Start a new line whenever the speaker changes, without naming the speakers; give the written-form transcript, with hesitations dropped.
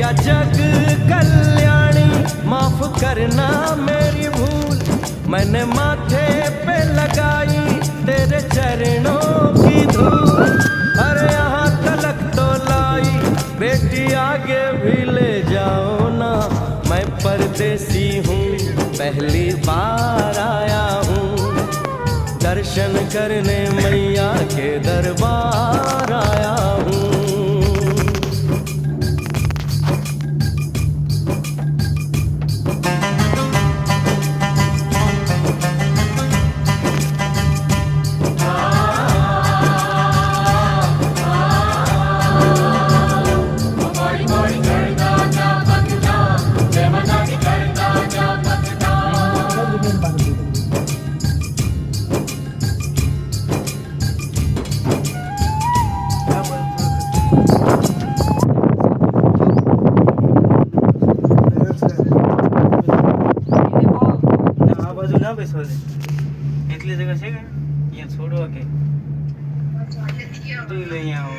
मैया जग कल्याणी माफ करना मेरी भूल, मैंने माथे पे लगाई तेरे चरणों की धूल। अरे यहाँ तलक तो लाई बेटी आगे भी ले जाओ ना, मैं परदेसी हूँ पहली बार आया हूँ, दर्शन करने मैया के दरबार आया हूँ।
એટલી જગ્યા છે કે અહીંયા છોડવા કે તું લઈ આવો